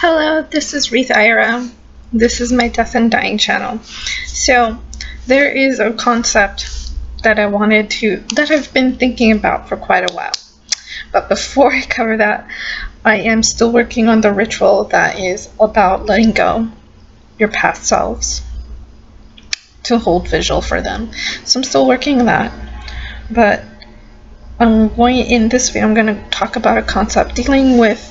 Hello, this is Ira. This is my death and dying channel. So, there is a concept that I've been thinking about for quite a while. But before I cover that, I am still working on the ritual that is about letting go your past selves to hold vigil for them. So I'm still working on that. But in this video, I'm going to talk about a concept dealing with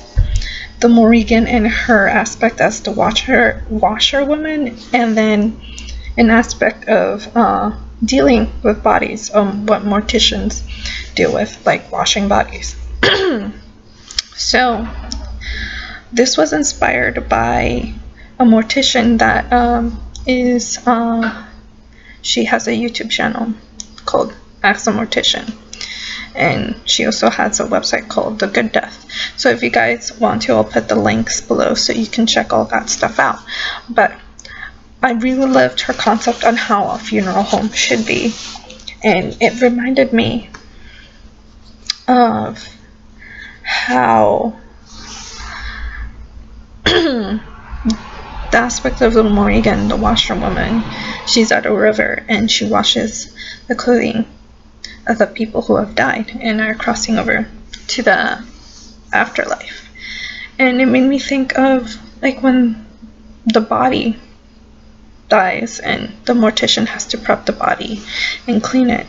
the Morrigan and her aspect as the washerwoman, and then an aspect of dealing with bodies, what morticians deal with, like washing bodies. So this was inspired by a mortician that she has a YouTube channel called Ask a Mortician. And she also has a website called The Good Death. So if you guys want to, I'll put the links below so you can check all that stuff out. But I really loved her concept on how a funeral home should be. And it reminded me of how the aspect of the Morrigan, the washerwoman, she's at a river and she washes the clothing of the people who have died and are crossing over to the afterlife. And it made me think of like when the body dies and the mortician has to prep the body and clean it.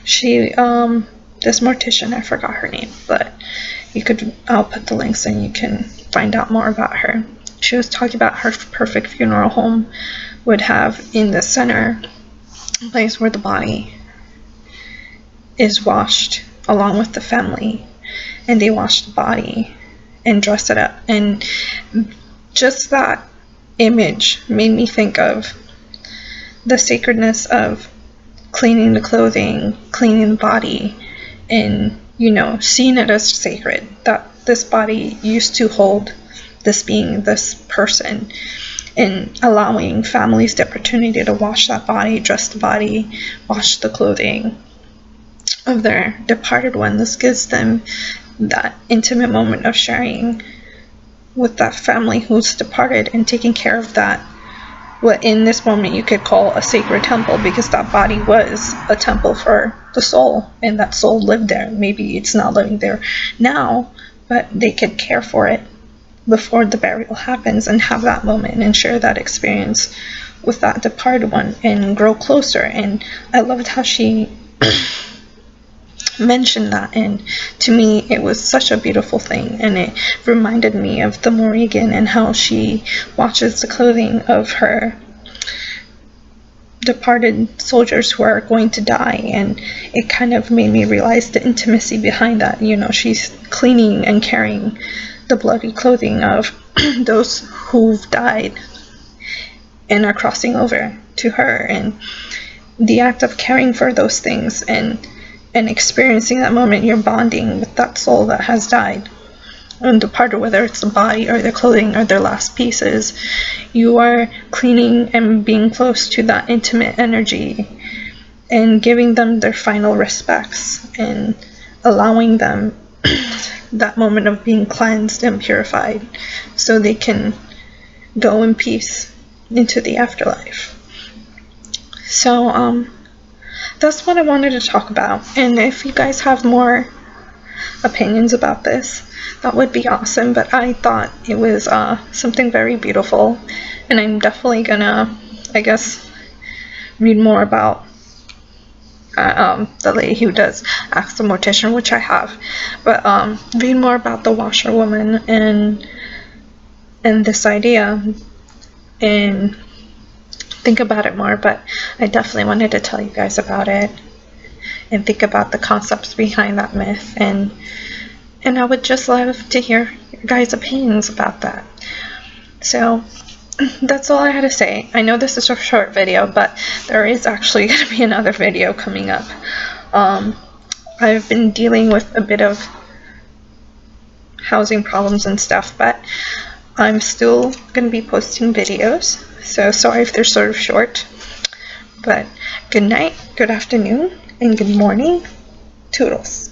This mortician, I forgot her name, but I'll put the links and you can find out more about her. She was talking about her perfect funeral home would have in the center a place where the body is washed along with the family, and they wash the body and dress it up. And just that image made me think of the sacredness of cleaning the clothing, cleaning the body, and seeing it as sacred, that this body used to hold this being, this person, and allowing families the opportunity to wash that body, dress the body, wash the clothing of their departed one. This gives them that intimate moment of sharing with that family who's departed and taking care of that, what in this moment you could call a sacred temple, because that body was a temple for the soul, and that soul lived there. Maybe it's not living there now, but they could care for it before the burial happens and have that moment and share that experience with that departed one and grow closer. And I loved how she mentioned that, and to me it was such a beautiful thing, and it reminded me of the Morrigan and how she washes the clothing of her departed soldiers who are going to die. And it kind of made me realize the intimacy behind that. She's cleaning and carrying the bloody clothing of those who've died and are crossing over to her, and the act of caring for those things and experiencing that moment, you're bonding with that soul that has died and departed, whether it's the body or the clothing or their last pieces. You are cleaning and being close to that intimate energy and giving them their final respects and allowing them that moment of being cleansed and purified so they can go in peace into the afterlife. So that's what I wanted to talk about. And if you guys have more opinions about this, that would be awesome. But I thought it was something very beautiful, and I'm definitely gonna, I guess, read more about the lady who does Ask the Mortician, which I have. But read more about the washerwoman and this idea and think about it more. But I definitely wanted to tell you guys about it and think about the concepts behind that myth, and I would just love to hear your guys' opinions about that. So that's all I had to say. I know this is a short video, but there is actually going to be another video coming up. I've been dealing with a bit of housing problems and stuff, but I'm still going to be posting videos. So sorry if they're sort of short, but good night, good afternoon, and good morning. Toodles.